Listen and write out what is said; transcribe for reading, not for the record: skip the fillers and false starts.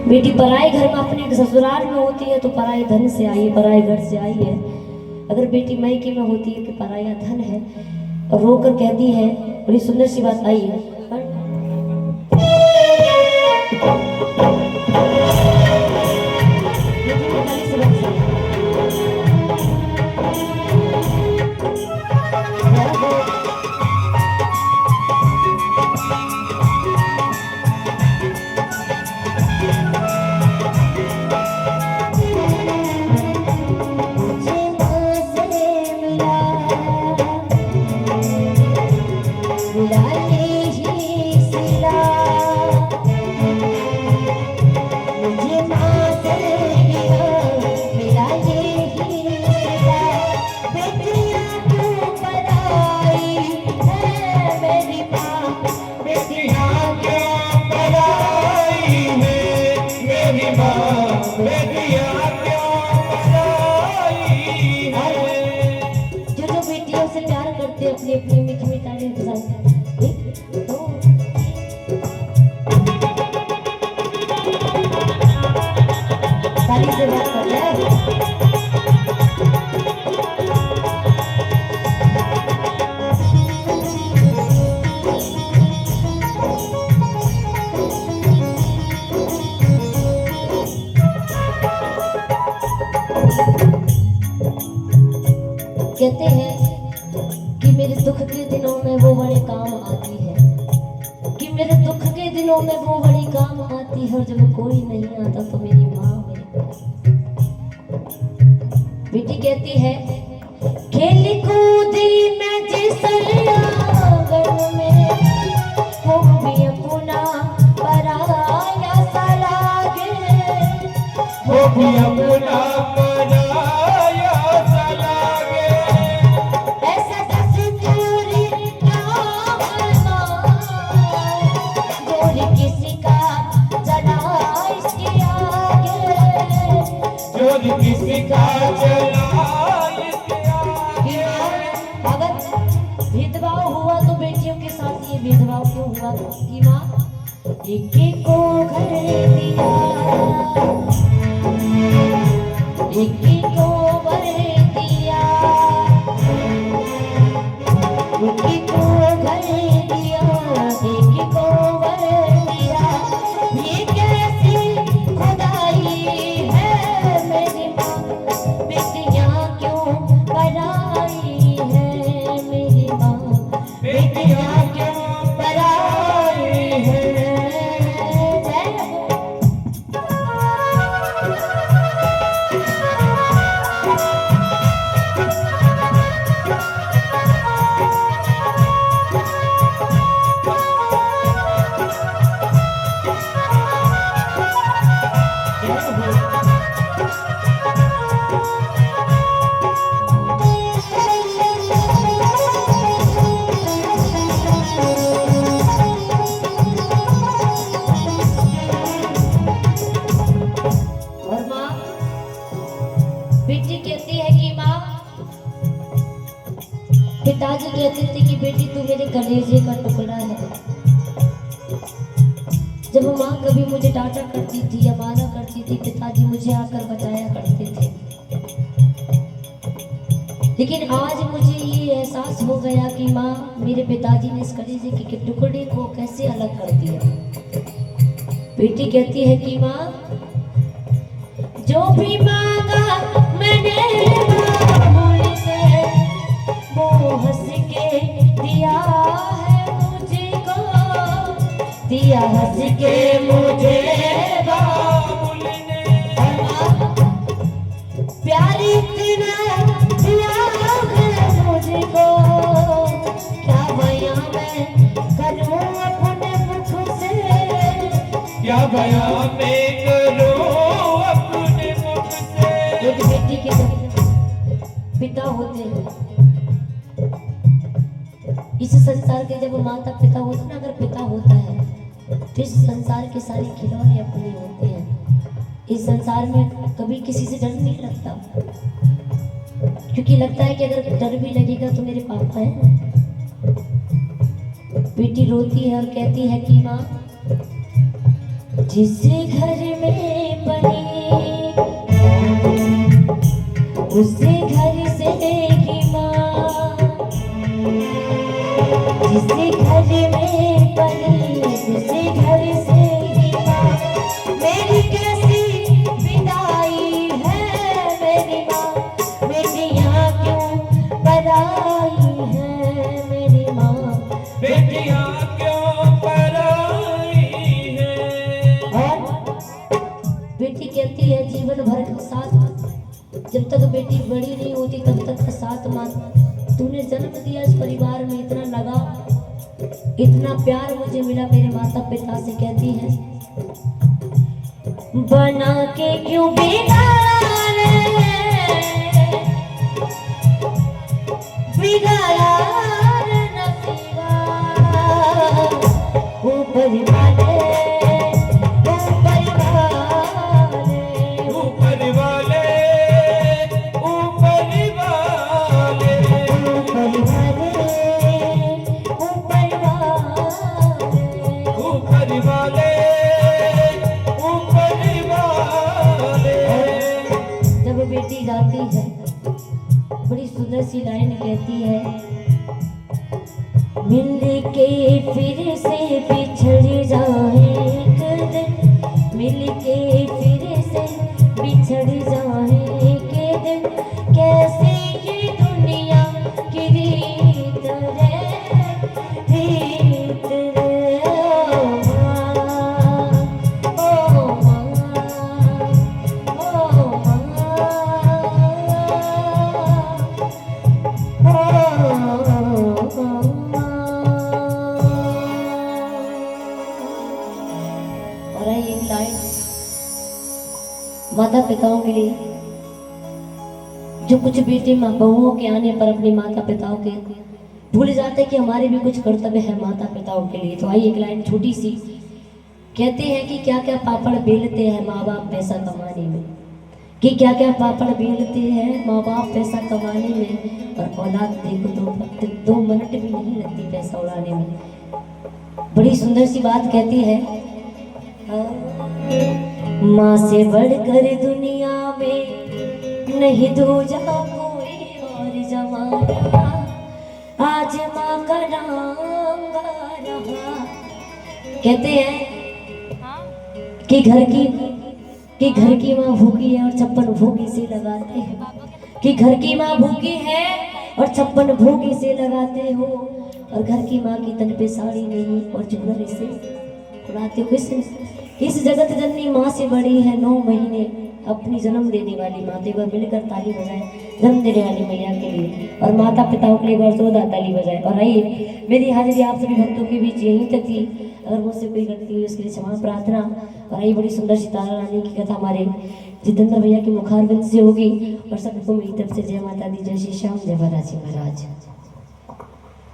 बेटी पराए घर में अपने ससुराल में होती है तो पराए धन से आई है, पराए घर से आई है। अगर बेटी मायके में होती है कि पराया धन है और रोकर कहती है, बड़ी सुंदर सी बात आई है। अपनी अपनी मीठी मीठी ताली के साथ ताली से बात कर रहे हैं। कहते हैं कि मेरे दुख के दिनों में वो बड़े काम आती है, कि मेरे दुख के दिनों में वो बड़ी काम आती है, और जब कोई नहीं आता तो मेरी माँ बेटी कहती है, खेली कूदी मैं जिस आंगन में वो भी अपना पराया सा लागे, वो भी अपना पराया सा लागे। किसी का अगर भेदभाव हुआ तो बेटियों के साथ ये भेदभाव क्यों हुआ? कि माँ एक को घर दिया, एक को वर दिया, एक को घर दिया, एक को वर दिया। ये कैसी खुदाई है मेरी माँ, बेटियाँ क्यों पराई है मेरी माँ, बेटियाँ क्यों पराई है। बेटी कहती है कि माँ, पिताजी कहते थे कि बेटी तू मेरे कलेजे का टुकड़ा है। जब माँ कभी मुझे डांटा करती थी या मारा करती थी, पिताजी मुझे आकर बचाया करते थे। लेकिन आज मुझे ये एहसास हो गया कि माँ, मेरे पिताजी ने इस कलेजे के टुकड़े को कैसे अलग कर दिया। बेटी कहती है कि माँ, जो भी मांगा मैंने बाबुल से वो हंस के दिया है मुझको, दिया हंस के मुझे बाबुल ने। प्यारी इतना दिया है मुझको, क्या बयां मैं करूं अपने मुख से, क्या बयां मैं करूं अपने मुख से। एक बेटी के जब पिता होते हैं, इस संसार के जब माता पिता होते हैं ना, अगर पिता होता है तो इस संसार के सारे खिलौने अपने होते हैं। इस संसार में कभी किसी से डर नहीं लगता, क्योंकि लगता है कि अगर डर भी लगेगा तो मेरे पापा हैं। बेटी रोती है और कहती है कि माँ, जिस घर में बनी उसे घर से की माँ, जिस घर में बनी उसे घर से की माँ। मेरी कैसी विदाई है मेरी माँ, बेटियाँ क्यों पराई है मेरी माँ, बेटियां क्यों पराई है। और बेटी कहती है जीवन भर का साथ, जब तक बेटी बड़ी नहीं होती तब तक का साथ मां। तूने जन्म दिया इस परिवार में, इतना लगाव इतना प्यार मुझे मिला मेरे माता पिता से। कहती है बना के क्यों बिगाड़े, बिगाड़ा नसीबा, ऊपर वाले ऊपर वाले ऊपर वाले ऊपर वाले ऊपर वाले ऊपर वाले ऊपर वाले। जब बेटी जाती है बड़ी सुंदर सी लाइन कहती है, मिल के फिर से बिछड़ जाए एक दिन, मिल के फिर से बिछड़ जाए एक दिन, कैसे ये दुनिया की रीत रे, रीत रे। ओ माँ, ओ और एक लाइन माता पिताओं के लिए, जो कुछ बेटे माँ बहुओं के आने पर अपने माता पिताओं के भूल जाते हैं कि हमारे भी कुछ कर्तव्य है माता पिताओं के लिए। तो आइए एक लाइन छोटी सी, कहते हैं कि क्या क्या पापड़ बेलते हैं माँ बाप पैसा कमाने में, कि क्या क्या पापड़ बेलते हैं माँ बाप पैसा कमाने में, और औलाद देखो दो मिनट भी नहीं लगती पैसा उड़ाने में। बड़ी सुंदर सी बात कहती है, माँ से बढ़कर दुनिया में नहीं दूजा कोई और जमाना, आज माँ का नाम गा रहा। कहते हैं कि घर की माँ भूखी है और 56 भोग इसे लगाते हैं, कि घर की माँ भूखी है और 56 भोग इसे लगाते हो, और घर की माँ की तन पे साड़ी नहीं और झूलर इसे उड़ाते हो। इस जगत जननी माँ से बड़ी है 9 महीने अपनी जन्म देने वाली माँ। एक बार मिलकर ताली बजाएं जन्म देने वाली मैया के लिए, और माता पिताओं के लिए बार जोरदार ताली बजाएं। और आइए मेरी हाजिरी आप सभी भक्तों के बीच यहीं तक थी, अगर मुझसे कोई गलती हुई उसके लिए क्षमा प्रार्थना। और आइए बड़ी सुंदर सी तारा रानी की कथा हमारे जितेंद्र भैया की मुखारबिंद से होगी, और सबको मेरी तरफ से जय माता दी, जय श्री श्याम, जय बालाजी महाराज।